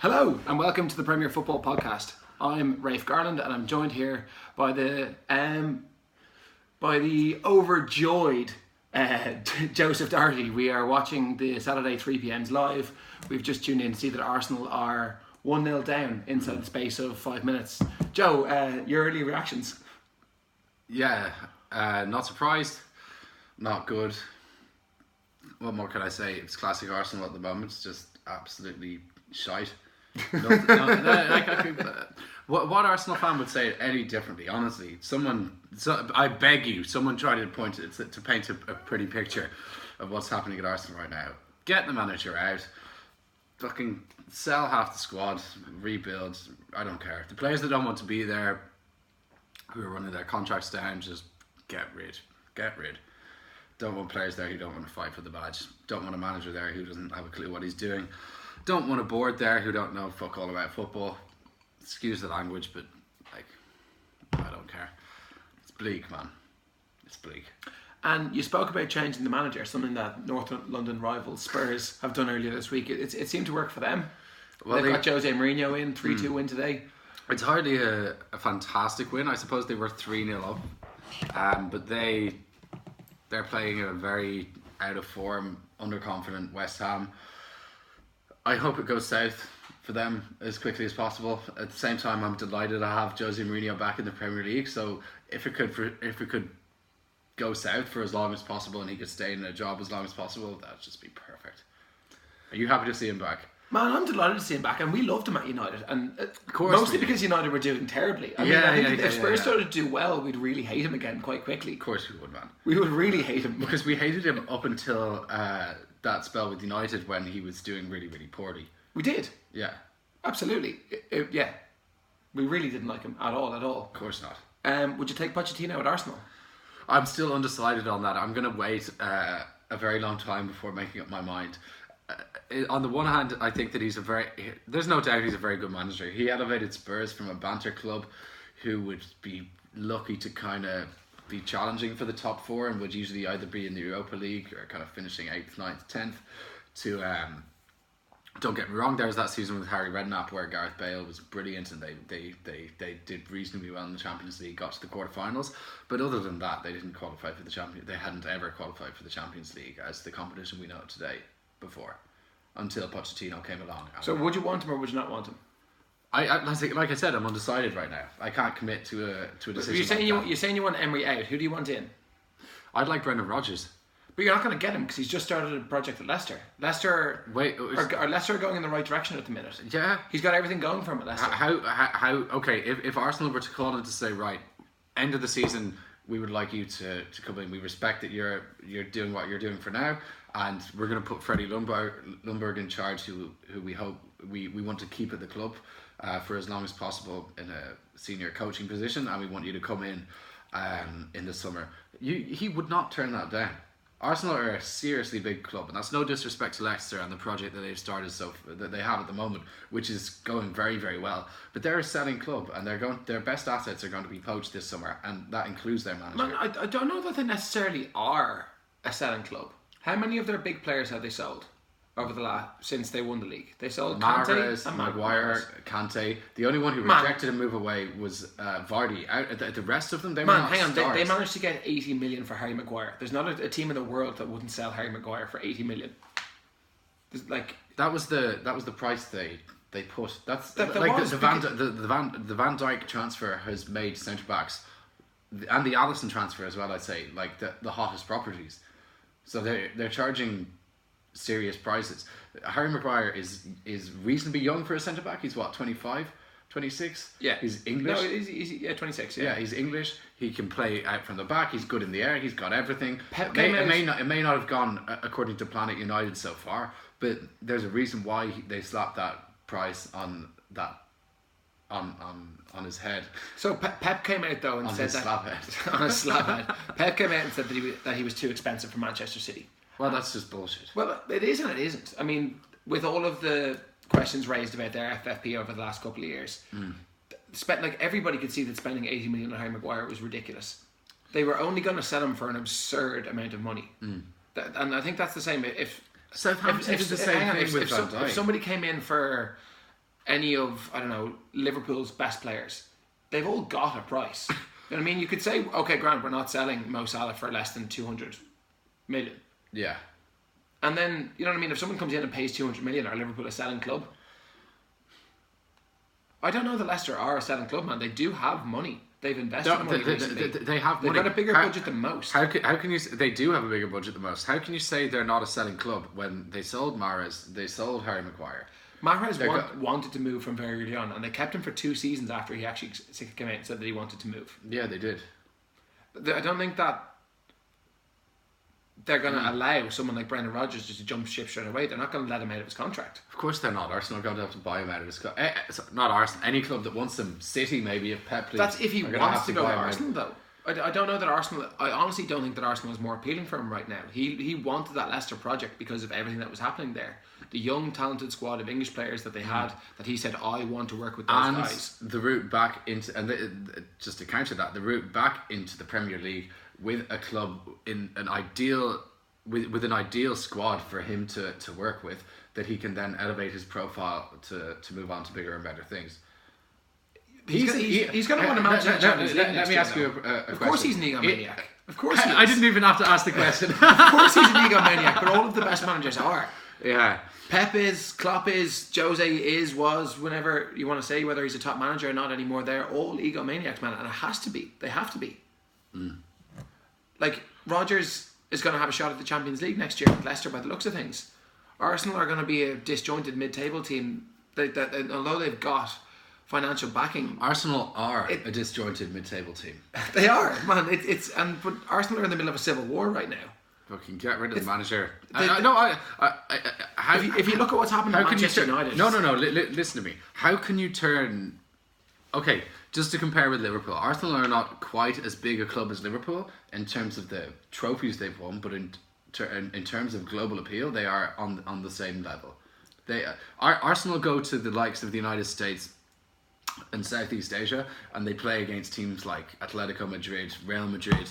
Hello and welcome to the Premier Football Podcast. I'm Rafe Garland and I'm joined here by the overjoyed Joseph Doherty. We are watching the Saturday 3pms live. We've just tuned in to see that Arsenal are 1-0 down inside the space of 5 minutes. Joe, your early reactions? Yeah, not surprised, not good. What more can I say? It's classic Arsenal at the moment. It's just absolutely shite. What Arsenal fan would say any differently? Honestly, I beg you, someone try to paint a pretty picture of what's happening at Arsenal right now. Get the manager out, fucking sell half the squad, rebuild. I don't care. The players that don't want to be there, who are running their contracts down, just get rid. Don't want players there who don't want to fight for the badge. Don't want a manager there who doesn't have a clue what he's doing. Don't want a board there who don't know fuck all about football. Excuse the language, but I don't care. It's bleak, man. It's bleak. And you spoke about changing the manager, something that North London rivals Spurs have done earlier this week. It seemed to work for them. Well, They've got Jose Mourinho in, 3-2 win today. It's hardly a fantastic win. I suppose they were 3-0 up. But they're playing a very out of form, underconfident West Ham. I hope it goes south for them as quickly as possible. At the same time, I'm delighted to have Jose Mourinho back in the Premier League. So if it could go south for as long as possible and he could stay in a job as long as possible, that'd just be perfect. Are you happy to see him back? Man, I'm delighted to see him back, and we loved him at United, and of course mostly because United were doing terribly. I think if Spurs started to do well, we'd really hate him again quite quickly. Of course we would, man. We would really hate him because we hated him up until that spell with United when he was doing really, really poorly. We did. Yeah. Absolutely. Yeah. We really didn't like him at all. Of course not. Would you take Pochettino at Arsenal? I'm still undecided on that. I'm going to wait a very long time before making up my mind. On the one hand, I think that there's no doubt he's a very good manager. He elevated Spurs from a banter club who would be lucky to kind of be challenging for the top four and would usually either be in the Europa League or kind of finishing 8th, 9th, 10th to don't get me wrong, there was that season with Harry Redknapp where Gareth Bale was brilliant and they did reasonably well in the Champions League, got to the quarterfinals, but other than that they didn't qualify for the Champions. They hadn't ever qualified for the Champions League as the competition we know today before, until Pochettino came along. So would you want him or would you not want him? Like I said, I'm undecided right now. I can't commit to a decision. You're saying you want Emery out. Who do you want in? I'd like Brendan Rodgers. But you're not going to get him because he's just started a project at Leicester. Leicester are Leicester going in the right direction at the minute? Yeah, he's got everything going for him at Leicester. How? Okay, if Arsenal were to call in to say, right, end of the season, we would like you to come in. We respect that you're doing what you're doing for now, and we're going to put Freddie Ljungberg in charge, who we hope we want to keep at the club for as long as possible in a senior coaching position, and we want you to come in the summer. He would not turn that down. Arsenal are a seriously big club, and that's no disrespect to Leicester and the project that they've started that they have at the moment, which is going very, very well. But they're a selling club, and their best assets are going to be poached this summer, and that includes their manager. Man, I don't know that they necessarily are a selling club. How many of their big players have they sold over since they won the league? They sold Mahrez, Kante and Maguire, Kante. The only one who rejected a move away was Vardy. The rest of them, they were not stars. They managed to get 80 million for Harry Maguire. There's not a team in the world that wouldn't sell Harry Maguire for 80 million. That was the price they put. That's the Van Dijk transfer has made centre backs, and the Alisson transfer as well. I'd say the hottest properties. So they're charging serious prices. Harry Maguire is reasonably young for a centre back. He's what, 25, 26? Yeah, he's English. No, he's 26. Yeah, he's English. He can play out from the back. He's good in the air. He's got everything. It may not have gone according to Planet United so far, but there's a reason why they slapped that price on his head. So Pep came out though and said that on his slap head. Pep came out and said that he was too expensive for Manchester City. Well, that's just bullshit. Well, it is and it isn't. I mean, with all of the questions raised about their FFP over the last couple of years, everybody could see that spending 80 million on Harry Maguire was ridiculous. They were only going to sell him for an absurd amount of money, and I think that's the same. If Southampton did the same thing with Van Dijk. If somebody came in for any of, I don't know, Liverpool's best players, they've all got a price. You know what I mean? You could say, okay, Grant, we're not selling Mo Salah for less than 200 million. Yeah. And then, you know what I mean? If someone comes in and pays 200 million, are Liverpool a selling club? I don't know that Leicester are a selling club, man. They do have money. They've invested money recently. They have money. They've got a bigger budget than most. How can you? They do have a bigger budget than most. How can you say they're not a selling club when they sold Mahrez, they sold Harry Maguire? Mahrez wanted to move from very early on, and they kept him for 2 seasons after he actually came out and said that he wanted to move. Yeah, they did. I don't think that they're going to allow someone like Brendan Rodgers just to jump ship straight away. They're not going to let him out of his contract. Of course they're not. Arsenal are going to have to buy him out of his contract. Not Arsenal. Any club that wants him. City maybe, if Pep leaves. That's if he wants to go to Arsenal, though. I don't know that Arsenal... I honestly don't think that Arsenal is more appealing for him right now. He wanted that Leicester project because of everything that was happening there. The young, talented squad of English players that they had, that he said, I want to work with those guys. And the route back into... And just to counter that, the route back into the Premier League with a club in an ideal... With an ideal squad for him to work with, that he can then elevate his profile to move on to bigger and better things. He's going to want to manage the Champions League. Let me ask you a question. Of course he's an egomaniac. Of course he is. I didn't even have to ask the question. Of course he's an egomaniac, but all of the best managers are. Yeah. Pep is, Klopp is, Jose is, was, whenever you want to say whether he's a top manager or not anymore, they're all egomaniacs, man, and it has to be. They have to be. Like, Rodgers is going to have a shot at the Champions League next year with Leicester by the looks of things. Arsenal are going to be a disjointed mid-table team. Although they've got financial backing, Arsenal are a disjointed mid-table team. They are, man. But Arsenal are in the middle of a civil war right now. Fucking get rid of the manager. If you look at what's happened at Manchester United... No. Listen to me. How can you turn... Okay, just to compare with Liverpool, Arsenal are not quite as big a club as Liverpool in terms of the trophies they've won, but in terms of global appeal, they are on the same level. Arsenal go to the likes of the United States and Southeast Asia, and they play against teams like Atletico Madrid, Real Madrid,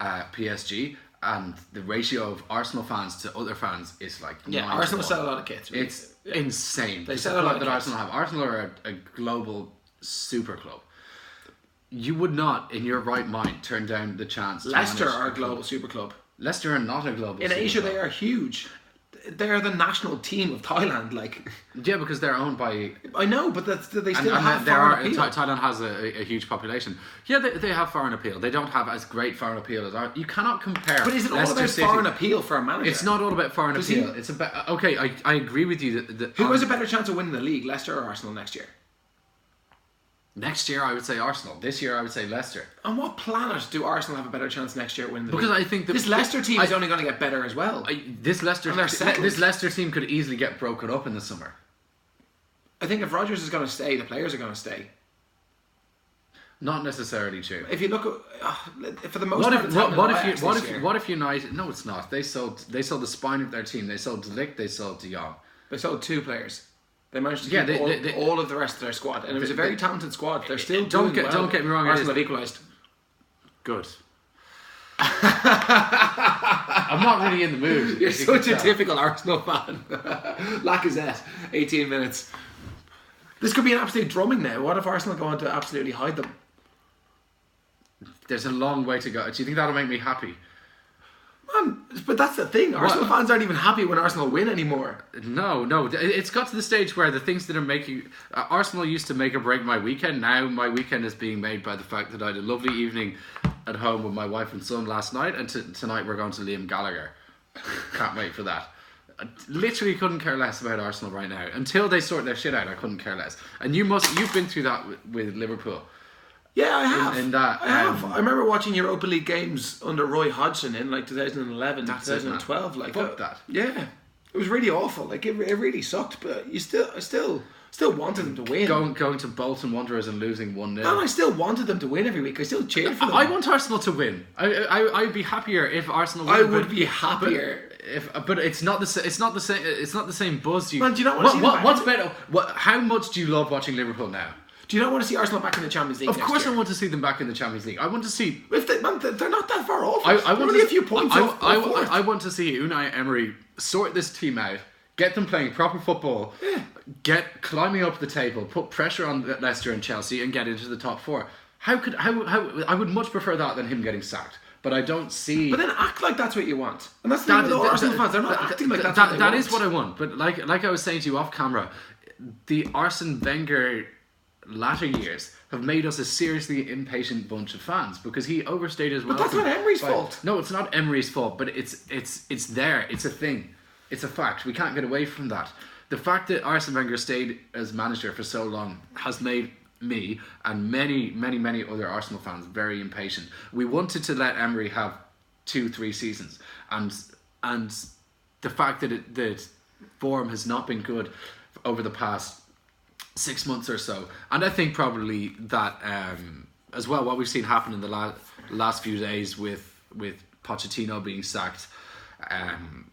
PSG, and the ratio of Arsenal fans to other fans is like Arsenal sell a lot of kits. Really. It's insane. They sell a lot of kits. Arsenal have. Arsenal are a global super club. You would not, in your right mind, turn down the chance. Leicester are a global super club. Leicester are not a global. In Asia, they are huge. They are the national team of Thailand, Yeah, because they're owned by... I know, but they still have foreign appeal. Thailand has a huge population. Yeah, they have foreign appeal. They don't have as great foreign appeal as ours. You cannot compare. But is it all about foreign appeal for a manager? It's not all about foreign appeal. It's about... Okay, I agree with you that who has a better chance of winning the league, Leicester or Arsenal next year? Next year, I would say Arsenal. This year, I would say Leicester. On what planet do Arsenal have a better chance next year at winning the league? Because I think this Leicester team is only going to get better as well. This Leicester team could easily get broken up in the summer. I think if Rodgers is going to stay, the players are going to stay. Not necessarily true. If you look at for the most part, what if United? No, it's not. They sold the spine of their team. They sold De Ligt. They sold De Jong. They sold 2 players. They managed to keep all of the rest of their squad, and it was a very talented squad. They're still don't get me wrong. Arsenal have equalised. Good. I'm not really in the mood. You're such a typical Arsenal fan. Lacazette, 18 minutes. This could be an absolute drumming now. What if Arsenal go on to absolutely hide them? There's a long way to go. Do you think that'll make me happy? Man, but that's the thing. Arsenal fans aren't even happy when Arsenal win anymore. No. It's got to the stage where the things that are making... Arsenal used to make or break my weekend. Now my weekend is being made by the fact that I had a lovely evening at home with my wife and son last night, and tonight we're going to Liam Gallagher. Can't wait for that. I literally couldn't care less about Arsenal right now. Until they sort their shit out, I couldn't care less. And you've been through that with Liverpool. Yeah, I have. I have. I remember watching Europa League games under Roy Hodgson in 2011, 2012. Fuck that. Yeah, it was really awful. It really sucked. But I still wanted them to win. Going to Bolton Wanderers and losing 1-0. And I still wanted them to win every week. I still cheered for them. I want Arsenal to win. I'd be happier if Arsenal win. I would be happier. But it's not the same. It's not the same buzz. Man, do you not want to see what's better? How much do you love watching Liverpool now? Do you not want to see Arsenal back in the Champions League? Of course, I want to see them back in the Champions League. I want to see. If they're not that far off. I want only a few points off. I want to see Unai Emery sort this team out, Get them playing proper football. Get climbing up the table. Put pressure on Leicester and Chelsea and get into the top 4. How I would much prefer that than him getting sacked. But I don't see. But then act like that's what you want, and that's the thing with all Arsenal fans. They're not acting like that's what they want. That is what I want. But like I was saying to you off camera, the Arsene Wenger latter years have made us a seriously impatient bunch of fans because he overstayed his welcome. But that's not Emery's fault. No, it's not Emery's fault. But it's there. It's a thing. It's a fact. We can't get away from that. The fact that Arsene Wenger stayed as manager for so long has made me and many other Arsenal fans very impatient. We wanted to let Emery have 2-3 seasons, and the fact that that form has not been good over the past 6 months or so, and I think probably that as well what we've seen happen in the last few days with Pochettino being sacked and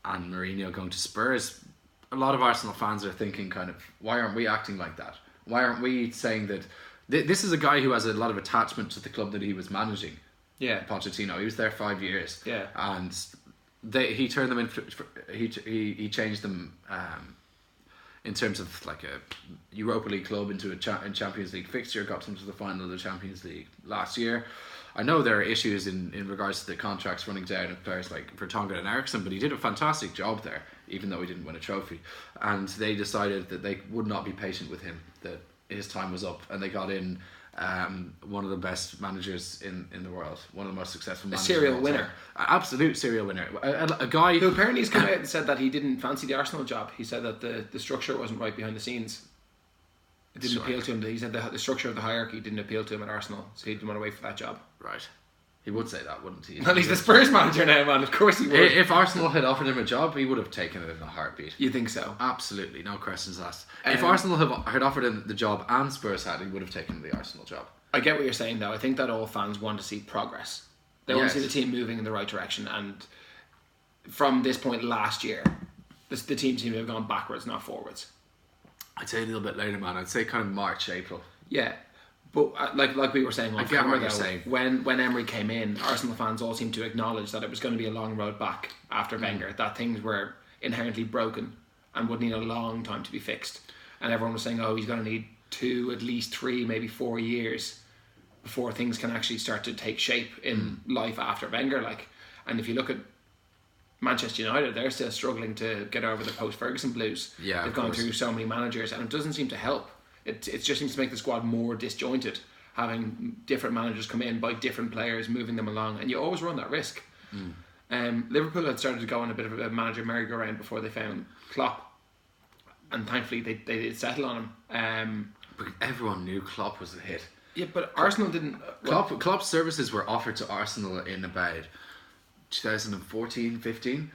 Mourinho going to Spurs, a lot of Arsenal fans are thinking kind of, why aren't we acting like that? Why aren't we saying that this is a guy who has a lot of attachment to the club that he was managing? Yeah, Pochettino. He was there 5 years. Yeah, and he turned them into he changed them in terms of like a Europa League club into a Champions League fixture. Got them to the final of the Champions League last year. I know there are issues in regards to the contracts running down of players like Vertonghen and Eriksen, but he did a fantastic job there, even though he didn't win a trophy. And they decided that they would not be patient with him, that his time was up, and they got in one of the best managers in the world, one of the most successful managers. A serial winner. Absolute serial winner. A guy who apparently has come out and said that he didn't fancy the Arsenal job. He said that the structure wasn't right behind the scenes. It didn't appeal to him. He said the structure of the hierarchy didn't appeal to him at Arsenal, so he didn't want to wait for that job. Right. He would say that, wouldn't he? Well, he's the Spurs manager now, man. Of course he would. If Arsenal had offered him a job, he would have taken it in a heartbeat. You think so? Absolutely, no questions asked. If Arsenal had offered him the job and Spurs had, he would have taken the Arsenal job. I get what you're saying, though. I think that all fans want to see progress. They want to see the team moving in the right direction. And from this point last year, the team seemed to have gone backwards, not forwards. I'd say a little bit later, man. I'd say kind of March, April. Yeah. But like we were saying on camera, what you're saying. When Emery came in, Arsenal fans all seemed to acknowledge that it was going to be a long road back after Wenger, that things were inherently broken and would need a long time to be fixed. And everyone was saying, oh, he's going to need 2, at least 3, maybe 4 years before things can actually start to take shape in life after Wenger. And if you look at Manchester United, they're still struggling to get over the post-Ferguson blues. Yeah, they've gone through so many managers, and it doesn't seem to help. It just seems to make the squad more disjointed, having different managers come in by different players, moving them along, and you always run that risk. Liverpool had started to go on a bit of a manager merry-go-round before they found Klopp, and thankfully they did settle on him. But everyone knew Klopp was a hit. Yeah, but Arsenal didn't. Klopp's services were offered to Arsenal in about 2014, 15,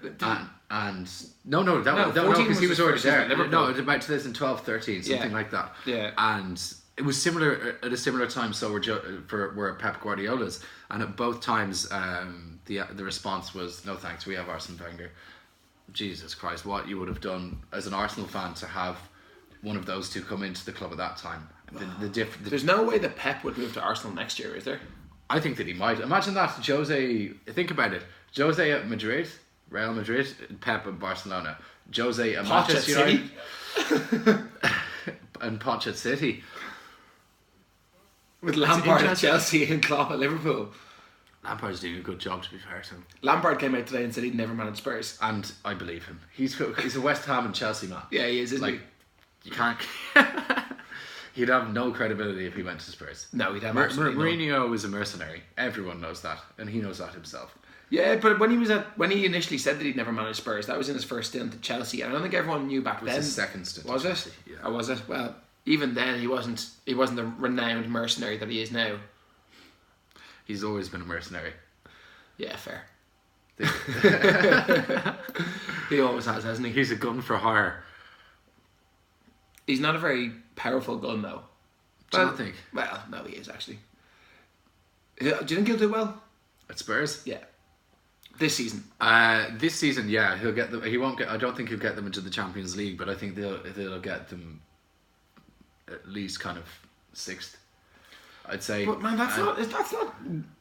and no, because he was already there. No, it was about 2012, 13, something like that. Yeah, and it was similar at a similar time. So were Pep Guardiola's, and at both times, the response was no thanks. We have Arsene Wenger. Jesus Christ, what you would have done as an Arsenal fan to have one of those two come into the club at that time. There's no way that Pep would move to Arsenal next year, is there? I think that he might. Imagine that Jose. Think about it. Jose at Madrid, Real Madrid, Pep at Barcelona, Jose at Manchester United, and Poch at City. With Lampard at Chelsea and Klopp at Liverpool. Lampard's doing a good job, to be fair to him. Lampard came out today and said he'd never manage Spurs, and I believe him. He's a West Ham and Chelsea man. Yeah, he is, isn't he? You can't. He'd have no credibility if he went to Spurs. No, he'd have Mourinho is a mercenary. Everyone knows that, and he knows that himself. Yeah, but when he initially said that he'd never managed Spurs, that was in his first stint at Chelsea, and I don't think everyone knew back then. It was his second stint. Was it? Chelsea, yeah. Or was it? Well, even then he wasn't the renowned mercenary that he is now. He's always been a mercenary. Yeah, fair. He always has, hasn't he? He's a gun for hire. He's not a very powerful gun, though. Do you not think? Well, no, he is actually. Do you think he'll do well at Spurs? Yeah. This season. This season, yeah, he'll get them. He won't get. I don't think he'll get them into the Champions League, but I think they'll get them at least kind of 6th. I'd say. But man, that's not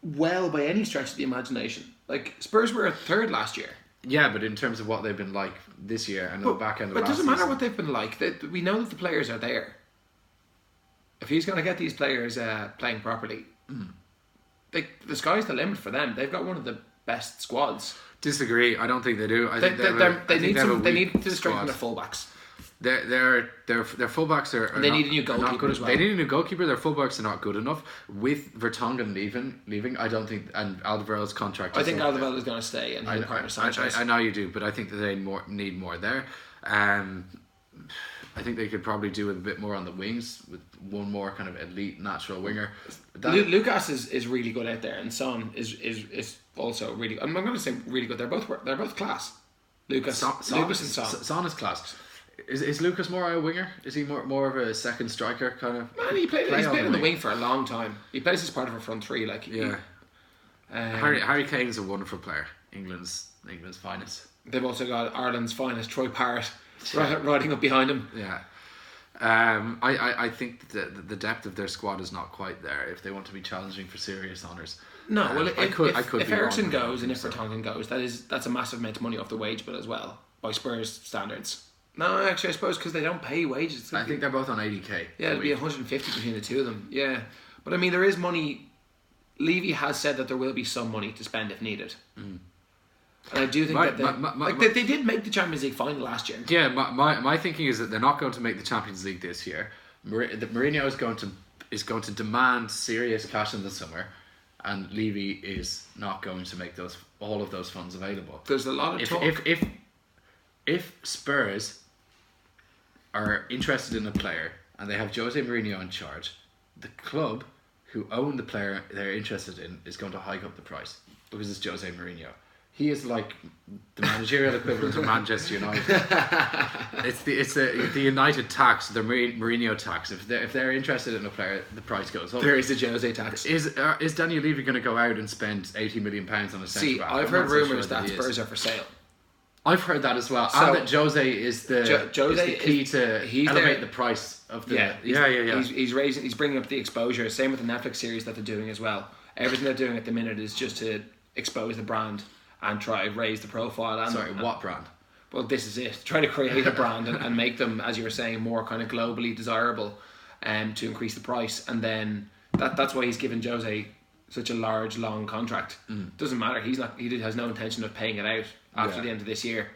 well by any stretch of the imagination. Like Spurs were 3rd last year. Yeah, but in terms of what they've been like this year and the back end of But it last doesn't matter season, what they've been like. We know that the players are there. If he's going to get these players playing properly, the sky's the limit for them. They've got one of the best squads. disagree. I don't think they do. I think They need to squad. strengthen their fullbacks. Their fullbacks are And they not, need a new are not goalkeeper good. as well. They need a new goalkeeper. Their fullbacks are not good enough. With Vertonghen leaving, I don't think, and Alderweireld's contract. I think Alderweireld is going to stay, and he'll partner Sanchez. I know you do, but I think that they need more there. I think they could probably do with a bit more on the wings, with one more kind of elite natural winger. Lucas is really good out there, and Son is also really. I'm going to say really good. They're both class. Lucas and Son. Son is class. Is Lucas more a winger? Is he more of a second striker kind of? Man, he's played on the wing for a long time. He plays as part of a front three, like Harry Kane's a wonderful player. England's finest. They've also got Ireland's finest, Troy Parrott, riding up behind him. Yeah. I think the depth of their squad is not quite there if they want to be challenging for serious honours. No, well, if Ericsson goes and if so. Vertonghen goes, that's a massive amount of money off the wage bill as well by Spurs standards. No, actually, I suppose because they don't pay wages. I think they're both on 80k. Yeah, it'd be 150 between the two of them. Yeah, but I mean, there is money. Levy has said that there will be some money to spend if needed. And I do think they did make the Champions League final last year. Yeah, my thinking is that they're not going to make the Champions League this year. Mourinho is going to demand serious cash in the summer, and Levy is not going to make all of those funds available. There's a lot of talk. If Spurs are interested in a player and they have Jose Mourinho in charge, the club who own the player they're interested in is going to hike up the price because it's Jose Mourinho. He is like the managerial equivalent of Manchester United. It's the United tax, the Mourinho tax. If they're interested in a player, the price goes up. There is the Jose tax. Is Daniel Levy going to go out and spend £80 million on a centre back? I've heard rumours that Spurs are for sale. I've heard that as well, and that Jose is the key to elevate the price of the. He's bringing up the exposure. Same with the Netflix series that they're doing as well. Everything they're doing at the minute is just to expose the brand and try to raise the profile. And what brand? Well, this is it. Try to create a brand and make them, as you were saying, more kind of globally desirable, to increase the price. And then that's why he's given Jose such a large, long contract. Doesn't matter. He has no intention of paying it out after the end of this year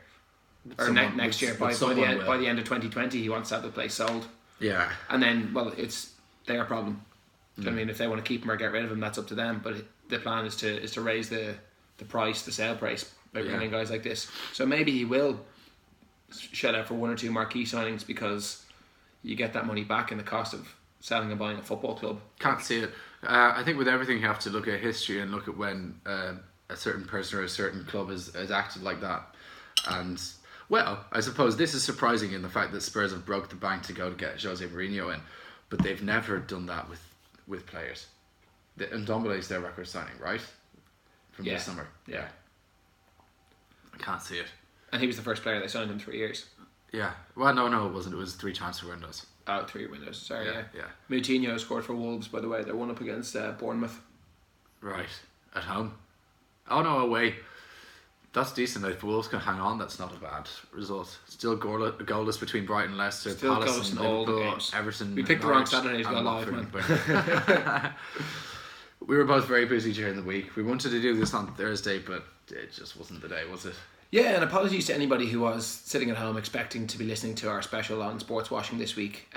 or next year. By the end of 2020, he wants to have the place sold. Yeah. And then, well, it's their problem. I mean, if they want to keep him or get rid of him, that's up to them. But the plan is to raise the price, the sale price, by bringing in guys like this. So maybe he will shell out for one or two marquee signings because you get that money back in the cost of selling and buying a football club. Can't see it. I think with everything you have to look at history and look at when a certain person or a certain club has acted like that. And well, I suppose this is surprising in the fact that Spurs have broke the bank to go to get Jose Mourinho in, but they've never done that with players. And Ndombele is their record signing, right? From this summer. Yeah. I can't see it. And he was the first player they signed in 3 years. Yeah. Well, no, it wasn't. It was 3 transfer windows. Oh, 3 windows. Sorry, yeah. Yeah. Moutinho scored for Wolves, by the way. They're 1-up against Bournemouth. Right. At home. Oh, no, away. That's decent. If Wolves can hang on, that's not a bad result. Still goalless between Brighton, Leicester, Still Palace and Liverpool, Everton. We picked the wrong Saturday to go live, man. We were both very busy during the week. We wanted to do this on Thursday, but it just wasn't the day, was it? Yeah, and apologies to anybody who was sitting at home expecting to be listening to our special on sports washing this week.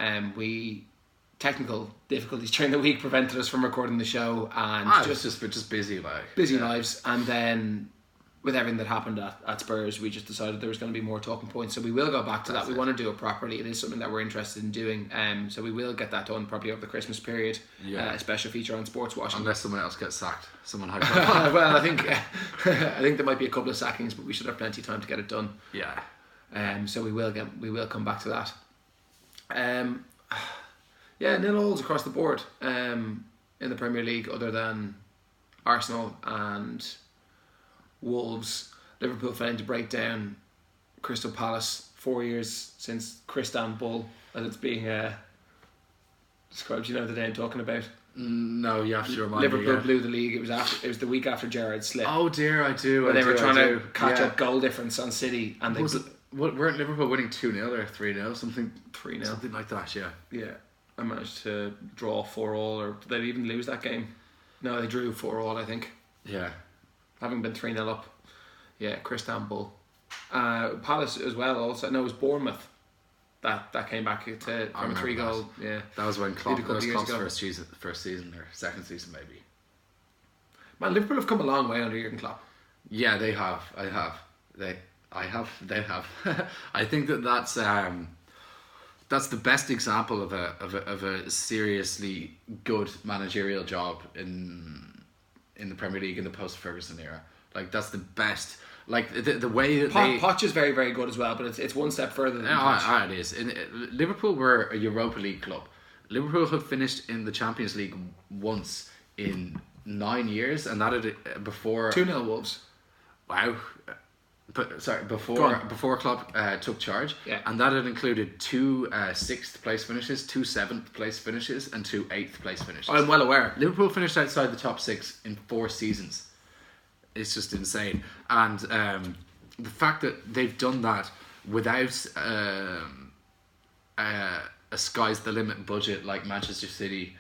Technical difficulties during the week prevented us from recording the show, and just busy lives. And then with everything that happened at Spurs, we just decided there was going to be more talking points. So we will go back to that. We want to do it properly. It is something that we're interested in doing. So we will get that done probably over the Christmas period. Yeah. A special feature on sports washing. Unless someone else gets sacked. Someone high profile. Well, I think there might be a couple of sackings, but we should have plenty of time to get it done. Yeah. So we will come back to that. 0-0 across the board in the Premier League, other than Arsenal and Wolves. Liverpool failing to break down Crystal Palace. 4 years since Christian Bull, as it's being described. You know the day I'm talking about. No, you have to remind Liverpool me. Yeah. blew the league. It was the week after Gerrard's slip. Oh dear, I do. Where they were trying to catch Yeah. up goal difference on City, and weren't Liverpool winning 2-0 or 3-0, something 3-0, something like that? Yeah. Yeah, I managed to draw 4-4, or did they even lose that game? No, they drew 4-4, I think. Yeah. Having been 3-0 up. Yeah, Christian Bull. Palace as well. Also, no, it was Bournemouth that came back from a 3-goal. Yeah, that was when Klopp, Maybe a couple that was of Klopp's years ago. first season or second season maybe. Man, Liverpool have come a long way under Jurgen Klopp. Yeah, they have. They have. I think that's the best example of a seriously good managerial job in the Premier League in the post Ferguson era. Like that's the best. Like the way that Poch is very, very good as well, but it's one step further than Poch. It is. Liverpool were a Europa League club. Liverpool had finished in the Champions League once in 9 years, and that had before 2-0 Wolves. Wow. But sorry, before Klopp took charge, yeah. And that had included 2 6th place finishes, 2 7th place finishes, and 2 8th place finishes. I'm well aware. Liverpool finished outside the top 6 in 4 seasons. It's just insane, and the fact that they've done that without a sky's the limit budget like Manchester City,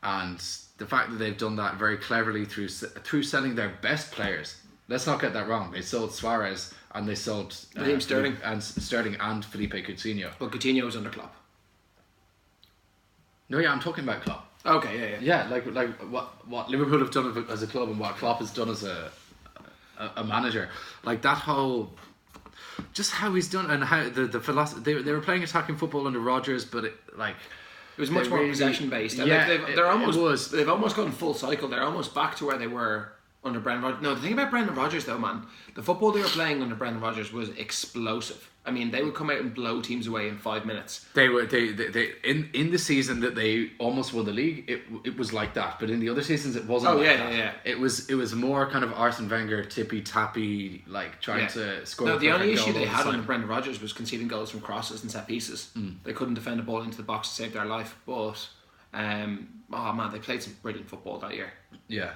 and the fact that they've done that very cleverly through selling their best players. Let's not get that wrong. They sold Suarez and they sold Sterling and Felipe Coutinho. But Coutinho was under Klopp. No, yeah, I'm talking about Klopp. Okay, Yeah, like what Liverpool have done as a club and what Klopp has done as a manager. Like that whole, just how he's done and how the philosophy. They were playing attacking football under Rodgers, but it was much more possession based. Yeah, they've almost gone full cycle. They're almost back to where they were under Brendan Rodgers. No, the thing about Brendan Rodgers though, man, the football they were playing under Brendan Rodgers was explosive. I mean, they would come out and blow teams away in 5 minutes. They in the season that they almost won the league, it was like that. But in the other seasons, it wasn't. Yeah. It was more kind of Arsene Wenger tippy tappy, like trying to score. No, the only issue they had under Brendan Rodgers was conceding goals from crosses and set pieces. They couldn't defend a ball into the box to save their life. But they played some brilliant football that year. Yeah.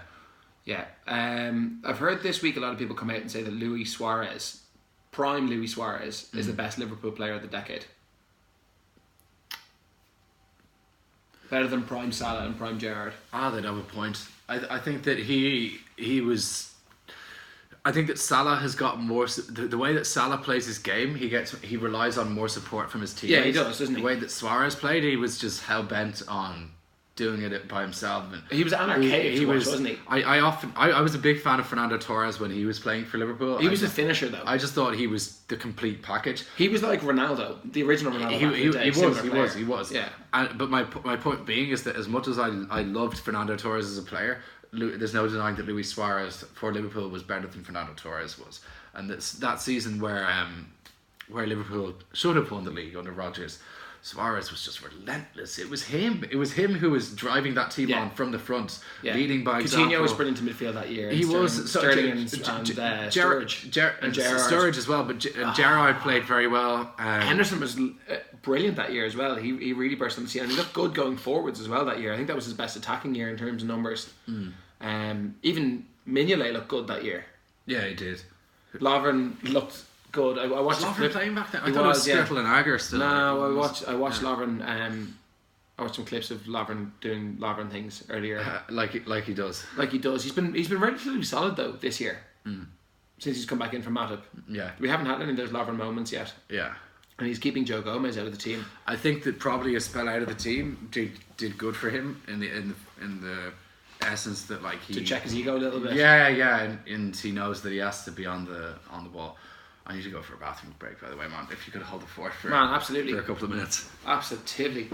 Yeah. I've heard this week a lot of people come out and say that prime Luis Suarez is the best Liverpool player of the decade. Better than prime Salah and prime Gerrard. They'd have a point. I think that he was. I think that Salah has got more. The way that Salah plays his game, he relies on more support from his teammates. Yeah, he does, doesn't he? The way that Suarez played, he was just hell bent on doing it by himself. And he was anarchic, wasn't he? I was a big fan of Fernando Torres when he was playing for Liverpool. He was a finisher though. I just thought he was the complete package. He was like Ronaldo, the original Ronaldo. He was. Yeah. But my point being is that as much as I loved Fernando Torres as a player, there's no denying that Luis Suarez for Liverpool was better than Fernando Torres was. And that season where Liverpool should have won the league under Rodgers, Suarez was just relentless. It was him who was driving that team on from the front, leading by example. Coutinho was brilliant in midfield that year. He was Sterling and Sturridge as well, but Gerrard played very well. Henderson was brilliant that year as well. He really burst on the scene and he looked good going forwards as well that year. I think that was his best attacking year in terms of numbers. Even Mignolet looked good that year. Yeah, he did. Lovren looked good. I watched Lovren playing back then. I thought it was Skirtle and Agger still. No, I watched Lovren. I watched some clips of Lovren doing Lovren things earlier. Like he does. Like he does. He's been relatively solid though this year. Since he's come back in from Matip. Yeah. We haven't had any of those Lovren moments yet. Yeah. And he's keeping Joe Gomez out of the team. I think that probably a spell out of the team did good for him in the essence that like he to check his ego a little bit. Yeah, and he knows that he has to be on the ball. I need to go for a bathroom break, by the way, man. If you could hold the fort for absolutely for a couple of minutes. Absolutely.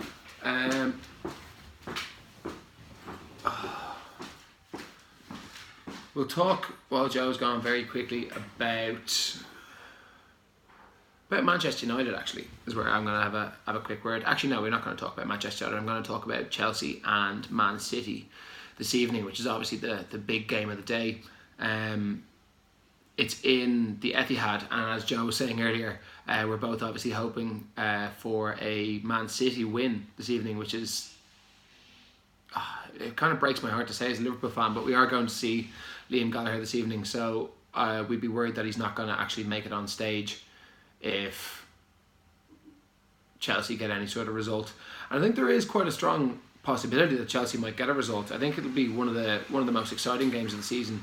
We'll talk while Joe's gone very quickly about Manchester United. Actually, is where I'm going to have a quick word. Actually, no, we're not going to talk about Manchester United. I'm going to talk about Chelsea and Man City this evening, which is obviously the big game of the day. It's in the Etihad, and as Joe was saying earlier, we're both obviously hoping for a Man City win this evening, which is it kind of breaks my heart to say as a Liverpool fan, but we are going to see Liam Gallagher this evening, so we'd be worried that he's not going to actually make it on stage if Chelsea get any sort of result. And I think there is quite a strong possibility that Chelsea might get a result. I think it'll be one of the most exciting games of the season,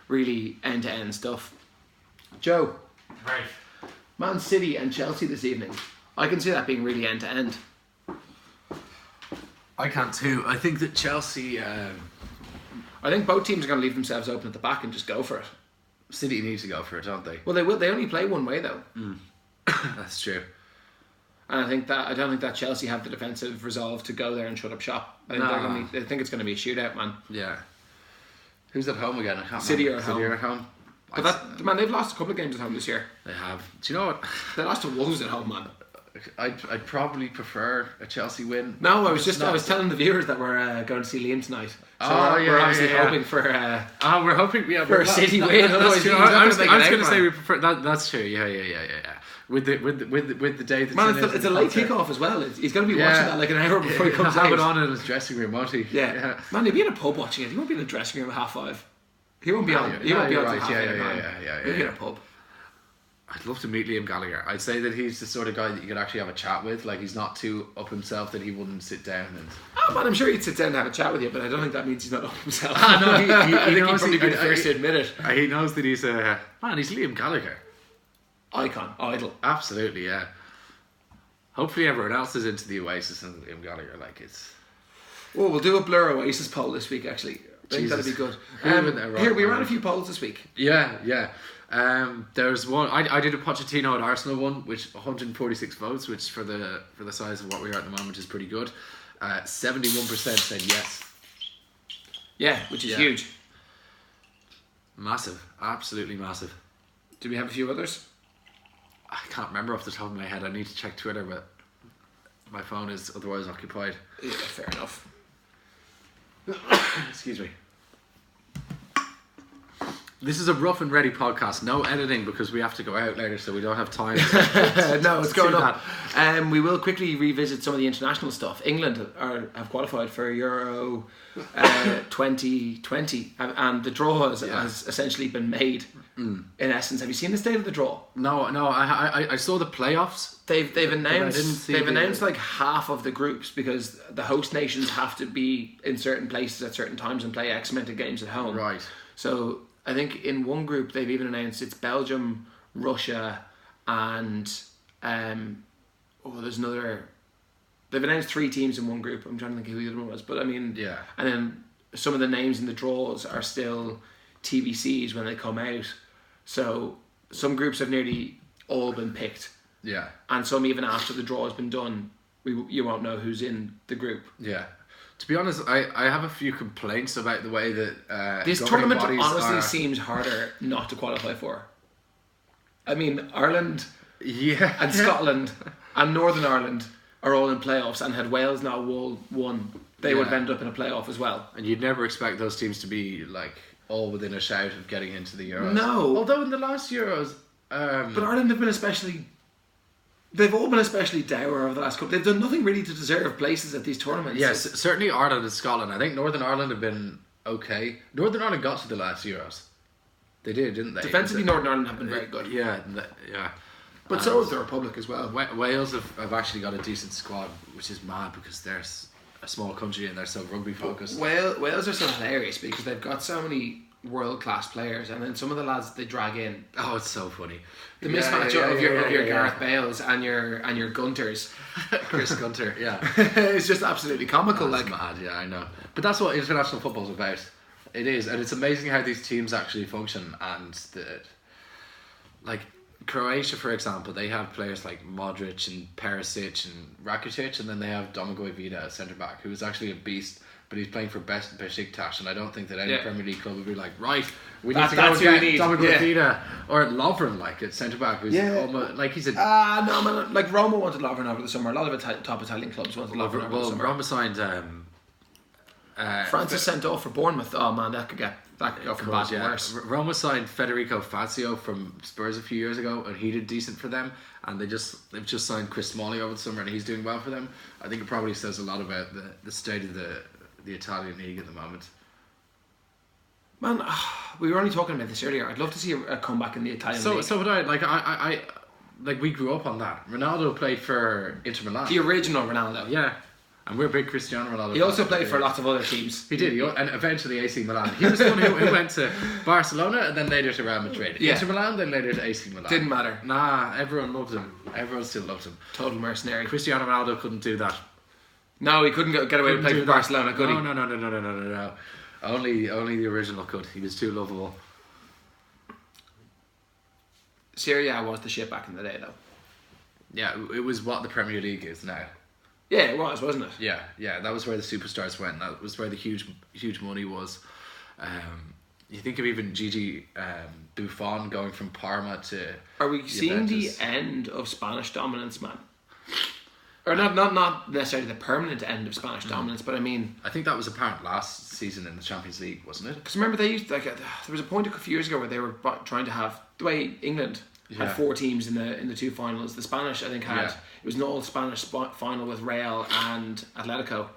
really end to end stuff. Joe, Right. Man City and Chelsea this evening. I can see that being really end to end. I can too. I think that Chelsea, I think both teams are going to leave themselves open at the back and just go for it. City need to go for it, don't they? Well, they will. They only play one way though. That's true. And I don't think that Chelsea have the defensive resolve to go there and shut up shop. I think it's going to be a shootout, man. Yeah. Who's at home again? I can't City remember. are at home. City are at home. But they've lost a couple of games at home this year. They have. Do you know what? They lost to Wolves at home, man. I'd probably prefer a Chelsea win. No, I was telling the viewers that we're going to see Liam tonight. So we're obviously hoping for we're hoping for a City win. Otherwise, I was going to say we prefer that. That's true. Yeah. With the day that's man, it's a late kickoff as well. He's going to be watching that like an hour before he comes out. Have it on in his dressing room, won't he? Yeah. Man, he'll be in a pub watching it. He won't be in the dressing room at 5:30. He won't be on. He won't be on till 8:30. He'll be in a pub. I'd love to meet Liam Gallagher. I'd say that he's the sort of guy that you could actually have a chat with. Like, he's not too up himself that he wouldn't sit down and... Oh man, I'm sure he'd sit down and have a chat with you, but I don't think that means he's not up himself. No, I think he'd probably be the first to admit it. He knows that he's he's Liam Gallagher. Icon, idol. Absolutely, yeah. Hopefully everyone else is into the Oasis and Liam Gallagher. Like, it's... Well, we'll do a Blur Oasis poll this week, actually. I think that'd be good. Here, we ran a few polls this week. Yeah. There's one. I did a Pochettino at Arsenal one, which 146 votes, which for the size of what we are at the moment is pretty good. 71% said yes. Yeah, which is huge. Massive, absolutely massive. Do we have a few others? I can't remember off the top of my head. I need to check Twitter, but my phone is otherwise occupied. Yeah, fair enough. Excuse me. This is a rough and ready podcast. No editing because we have to go out later, so we don't have time. No, it's going up. We will quickly revisit some of the international stuff. England have qualified for Euro 2020, and the draw has essentially been made. In essence, have you seen the state of the draw? No. I saw the playoffs. They've announced like half of the groups because the host nations have to be in certain places at certain times and play X amount of games at home. Right. So I think in one group they've even announced it's Belgium, Russia, and there's another. They've announced 3 teams in one group. I'm trying to think who the other one was, but I mean, yeah. And then some of the names in the draws are still TBCs when they come out. So some groups have nearly all been picked. Yeah. And some even after the draw has been done, you won't know who's in the group. Yeah. To be honest, I have a few complaints about the way that this tournament honestly seems harder not to qualify for. I mean, Ireland and Scotland and Northern Ireland are all in playoffs, and had Wales not won, they would have ended up in a playoff as well. And you'd never expect those teams to be like all within a shout of getting into the Euros. No. Although in the last Euros... but Ireland have been especially... They've all been especially dour over the last couple. They've done nothing really to deserve places at these tournaments. Yes, certainly Ireland and Scotland. I think Northern Ireland have been okay. Northern Ireland got to the last Euros. They did, didn't they? Defensively, Northern Ireland have been very good. Yeah. But so has the Republic as well. Wales have actually got a decent squad, which is mad because they're a small country and they're so rugby focused. Wales are so hilarious because they've got so many world-class players, and then some of the lads they drag in. Oh, it's so funny. The mismatch of your Gareth Bales and your Gunters. Chris Gunter, yeah. It's just absolutely comical. That's mad, yeah, I know. But that's what international football's about. It is, and it's amazing how these teams actually function. And like Croatia, for example, they have players like Modric and Perisic and Rakitic, and then they have Domagoj Vida at centre back, who is actually a beast. But he's playing for Besiktas, and I don't think that any Premier League club would be like, right, we need to go and get Domagoj Vida or Lovren, like at centre back, who's almost like he's a no man, like Roma wanted Lovren over the summer. A lot of top Italian clubs wanted Lovren over the summer. Roma signed Francis sent off for Bournemouth. Oh man, that could go from bad to worse. Roma signed Federico Fazio from Spurs a few years ago, and he did decent for them. And they've just signed Chris Smalling over the summer, and he's doing well for them. I think it probably says a lot about the state of the the Italian league at the moment. Man, we were only talking about this earlier. I'd love to see a comeback in the Italian league. So would I. Like we grew up on that. Ronaldo played for Inter Milan. The original Ronaldo. Yeah. And we're big Cristiano Ronaldo. He also played for lots of other teams. He did, and eventually AC Milan. He was the one who went to Barcelona and then later to Real Madrid. Yeah. Inter Milan, then later to AC Milan. Didn't matter. Nah, everyone loved him. Everyone still loved him. Total mercenary. Cristiano Ronaldo couldn't do that. No, he couldn't get away to play for Barcelona, could he? No. Only the original could. He was too lovable. Serie A was the shit back in the day, though. Yeah, it was what the Premier League is now. Yeah, it was, wasn't it? Yeah. That was where the superstars went. That was where the huge money was. You think of even Gigi Buffon going from Parma to. Are we seeing the end of Spanish dominance, man? Or not necessarily the permanent end of Spanish dominance, but I mean, I think that was apparent last season in the Champions League, wasn't it? Because remember they used there was a point a few years ago where they were trying to have the way England had 4 teams in the 2 finals. The Spanish, I think, had it was an all Spanish final with Real and Atletico,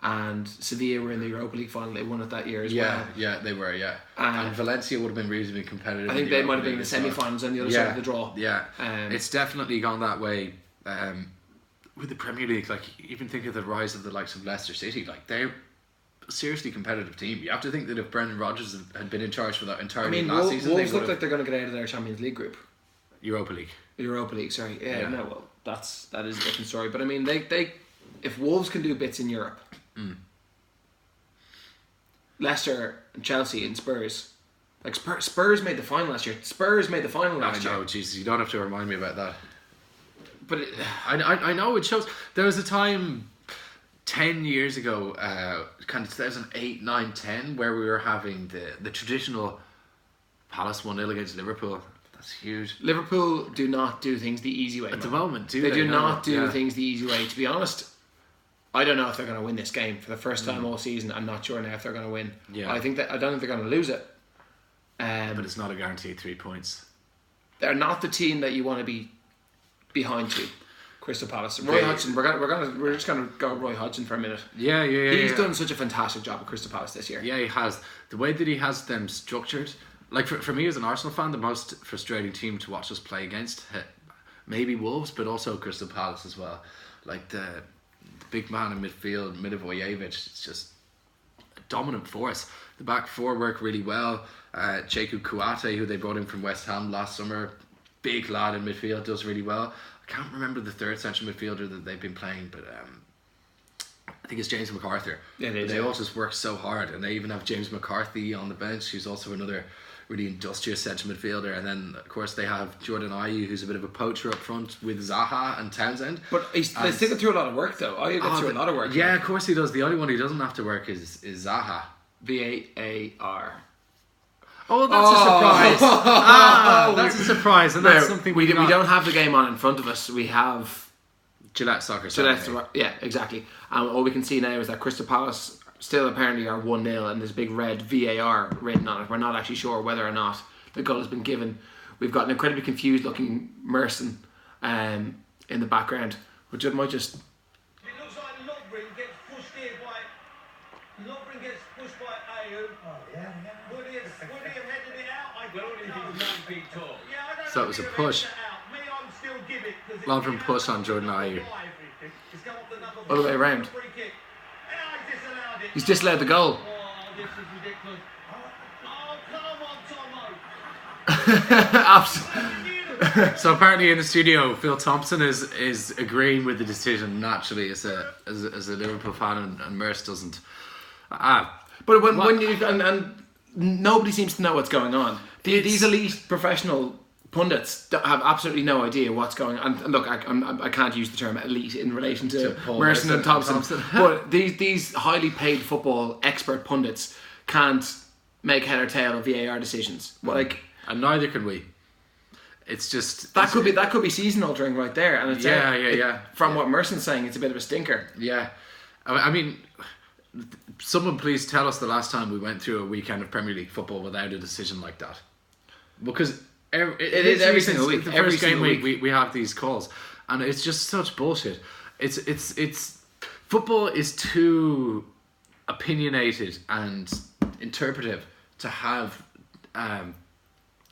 and Sevilla were in the Europa League final. They won it that year as well. Yeah, they were. Yeah, and Valencia would have been reasonably competitive. I think they might have been in the semi-finals on the other side of the draw. Yeah, it's definitely gone that way. With the Premier League, like even think of the rise of the likes of Leicester City, like they're a seriously competitive team. You have to think that if Brendan Rodgers had been in charge for that entire last season, Wolves look like they're going to get out of their Champions League group. Europa League, sorry. Yeah. No, well, that is a different story. But I mean, they if Wolves can do bits in Europe, Leicester and Chelsea and Spurs, like Spurs made the final last year. I know, Jesus, you don't have to remind me about that. But I know it shows. There was a time 10 years ago, kind of 2008, 9, 10, where we were having the traditional Palace 1-0 against Liverpool. That's huge. Liverpool do not do things the easy way. At the moment, they do not do things the easy way. To be honest, I don't know if they're going to win this game for the first time all season. I'm not sure now if they're going to win. Yeah. I don't think they're going to lose it. But it's not a guaranteed 3 points. They're not the team that you want to be behind to. Crystal Palace. Roy Hodgson. We're just gonna go Roy Hodgson for a minute. Yeah. He's done such a fantastic job at Crystal Palace this year. Yeah, he has. The way that he has them structured, like for me as an Arsenal fan, the most frustrating team to watch us play against, maybe Wolves, but also Crystal Palace as well. Like the big man in midfield, Milivojevic, it's just a dominant force. The back four work really well. Cheku Kouate, who they brought in from West Ham last summer, big lad in midfield, does really well. I can't remember the third central midfielder that they've been playing, but I think it's James McArthur. Yeah, they all just work so hard, and they even have James McCarthy on the bench, who's also another really industrious central midfielder. And then of course they have Jordan Ayew, who's a bit of a poacher up front with Zaha and Townsend. But they still go through a lot of work though. Ayew gets through a lot of work. Yeah, of course he does. The only one he doesn't have to work is Zaha. VAR. Oh, that's a surprise! That's a surprise, and that's something we don't have the game on in front of us. We have Gillette Soccer. Yeah, exactly. All we can see now is that Crystal Palace still apparently are 1-0, and there's a big red VAR written on it. We're not actually sure whether or not the goal has been given. We've got an incredibly confused looking Merson in the background, which might just. It looks like Lovren gets pushed here by. Lovren gets pushed by Ayew. Oh yeah. Would he have headed it out? I don't know. So it was a push. Lovren push on Jordan Ayew. All the way around. He's disallowed the goal. Oh, this is ridiculous. Oh, come on, Tomo. Absolutely. So apparently in the studio, Phil Thompson is agreeing with the decision naturally as a Liverpool fan, and Merce doesn't. But when you and nobody seems to know what's going on. These elite professional pundits have absolutely no idea what's going on. And look, I can't use the term elite in relation to Merson and Thompson. But these highly paid football expert pundits can't make head or tail of VAR decisions. And neither can we. It's just that could be season altering right there. And it's yeah. From what Merson's saying, it's a bit of a stinker. Yeah, I mean, someone please tell us the last time we went through a weekend of Premier League football without a decision like that, because it is every single week. The first game we have these calls, and it's just such bullshit. It's football is too opinionated and interpretive to have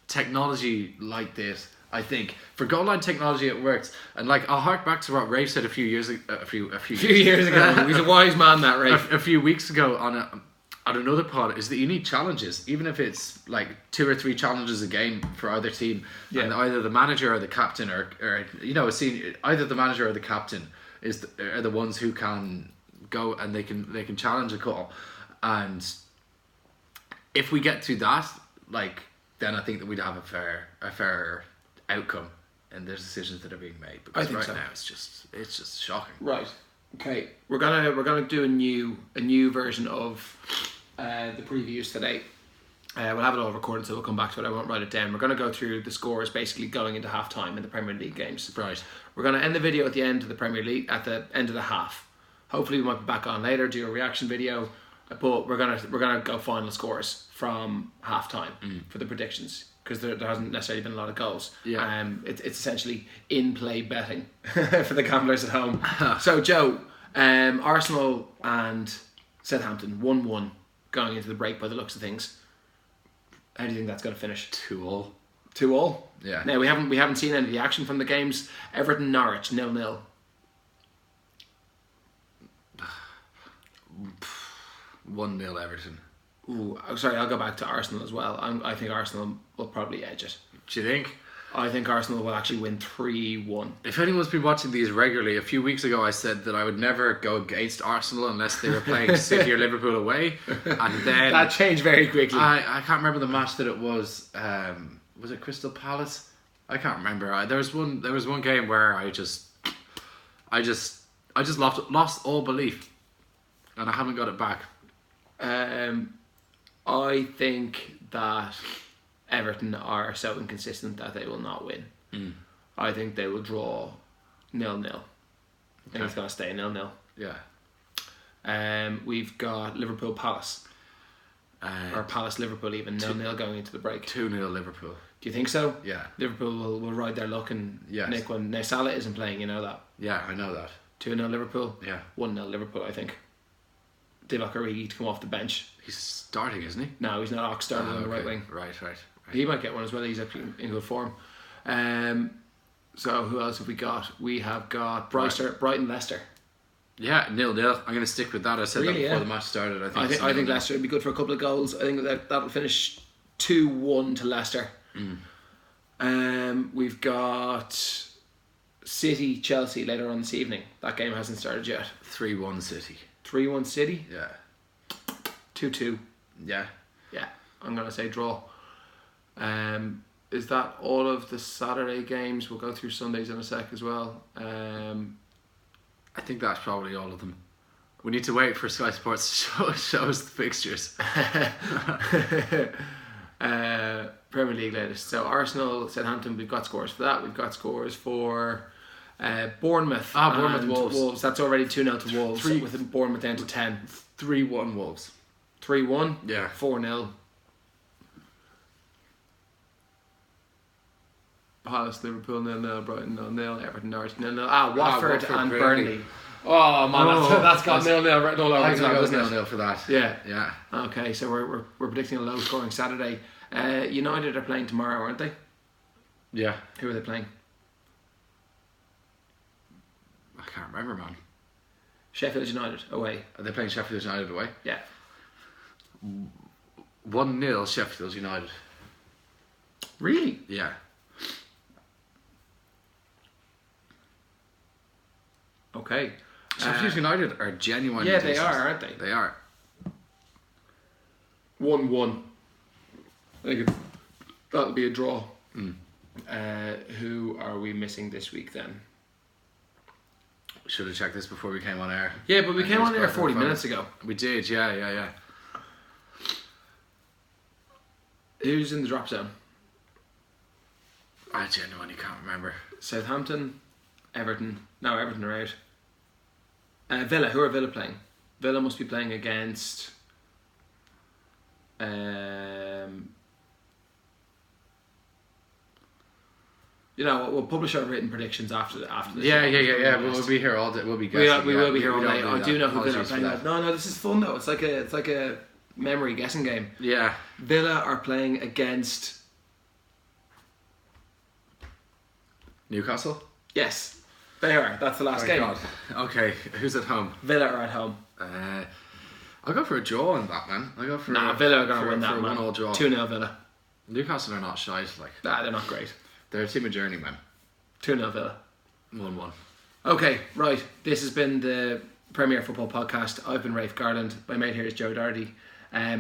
technology like this. I think for goal line technology it works, and like I'll hark back to what Rafe said a few years ago. He's a wise man, that Rafe. A few weeks ago on another pod, is that you need challenges, even if it's like 2 or 3 challenges a game for either team, and either the manager or the captain or either the manager or the captain are the ones who can go and they can challenge a call, and if we get to that, like, then I think that we'd have a fair outcome in the decisions that are being made. Because right now it's just shocking. Right. Okay. We're gonna do a new version of the previews today. We'll have it all recorded, so we'll come back to it. I won't write it down. We're gonna go through the scores basically going into half time in the Premier League games. Right. We're gonna end the video at the end of the Premier League, at the end of the half. Hopefully we might be back on later, do a reaction video, but we're gonna go final scores from half time for the predictions, because there hasn't necessarily been a lot of goals. Yeah. It's essentially in-play betting for the gamblers at home. So Joe, Arsenal and Southampton 1-1 going into the break by the looks of things. How do you think that's going to finish? 2-2. 2-2? Yeah. Now we haven't seen any of the action from the games. Everton Norwich 0-0. 1-0 Everton. Ooh, sorry, I'll go back to Arsenal as well. I think Arsenal will probably edge it. Do you think? I think Arsenal will actually win 3-1. If anyone's been watching these regularly, a few weeks ago I said that I would never go against Arsenal unless they were playing City or Liverpool away, and then that changed very quickly. I can't remember the match that it was. Was it Crystal Palace? I can't remember. There was one game where I just lost all belief, and I haven't got it back. I think that Everton are so inconsistent that they will not win. I think they will draw 0-0. I think it's going to stay 0-0. Yeah. We've got Liverpool Palace. Or Palace Liverpool even 0-0 going into the break. 2-0 Liverpool. Do you think so? Yeah. Liverpool will ride their luck and nick one. Now Salah isn't playing, you know that. Yeah, I know that. 2-0 Liverpool. Yeah. 1-0 Liverpool, I think. Divock Origi to come off the bench. He's starting, isn't he? No, he's not. Ox started on the right wing. Right. He might get one as well. He's actually in good form. So who else have we got? We have got Brighton Leicester. Yeah, 0-0. I'm going to stick with that. I said that before the match started. I think Leicester would be good for a couple of goals. I think that'll finish 2-1 to Leicester. We've got City Chelsea later on this evening. That game hasn't started yet. 3-1 City. 3-1 City. Yeah. 2-2. Yeah. Yeah, I'm going to say draw. Is that all of the Saturday games? We'll go through Sundays in a sec as well. I think that's probably all of them. We need to wait for Sky Sports to show us the fixtures. Premier League latest. So Arsenal, Southampton, we've got scores for that. We've got scores for Bournemouth. Bournemouth and Wolves. That's already 2-0 to Wolves. With Bournemouth down to 10. 3-1 Wolves. 3-1? Yeah. 4-0. Palace, Liverpool 0-0, Brighton 0-0, Everton, Norwich 0-0. Watford and Burnley. Oh man, that's got 0-0 written all over I'm it, going to isn't go it? 0-0 for that. Yeah. Okay, so we're predicting a low scoring Saturday. United are playing tomorrow, aren't they? Yeah. Who are they playing? I can't remember, man. Sheffield United away. Are they playing Sheffield United away? Yeah. 1-0 Sheffield United. Really? Yeah. Okay. Sheffield United are genuine. Yeah, they are, aren't they? They are. 1-1. I think that'll be a draw. Who are we missing this week then? Should have checked this before we came on air. Yeah, but we came on air 40 minutes ago. We did, yeah. Who's in the drop zone? I genuinely can't remember. Southampton, Everton. No, Everton are out. Villa. Who are Villa playing? Villa must be playing against. Yeah, we'll publish our written predictions after the Yeah. We'll be here all day. We'll be guessing. We will be here all don't day. do I that. do know who Villa are Apologies for playing. that. No, this is fun though. It's like a memory guessing game. Yeah. Villa are playing against. Newcastle? Yes, they are. That's the last Thank game. God. Okay, who's at home? Villa are at home. I'll go for a draw on that, man. I'll go for Villa are going to win for that, a man. 1-1 draw. 2-0 Villa. Newcastle are not shite. Like, They're not great. they're a team of journeymen. 2-0 Villa. 1-1. Okay, right. This has been the Premier Football Podcast. I've been Rafe Garland. My mate here is Joe Doherty.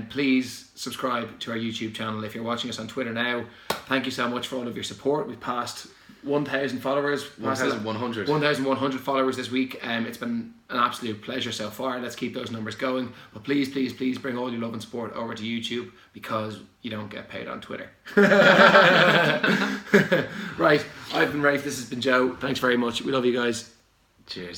Please subscribe to our YouTube channel if you're watching us on Twitter now. Thank you so much for all of your support. We've passed 1,000 followers. 1,100. 1,100 followers this week. It's been an absolute pleasure so far. Let's keep those numbers going. But please bring all your love and support over to YouTube because you don't get paid on Twitter. Right. I've been Rafe. This has been Joe. Thanks very much. We love you guys. Cheers.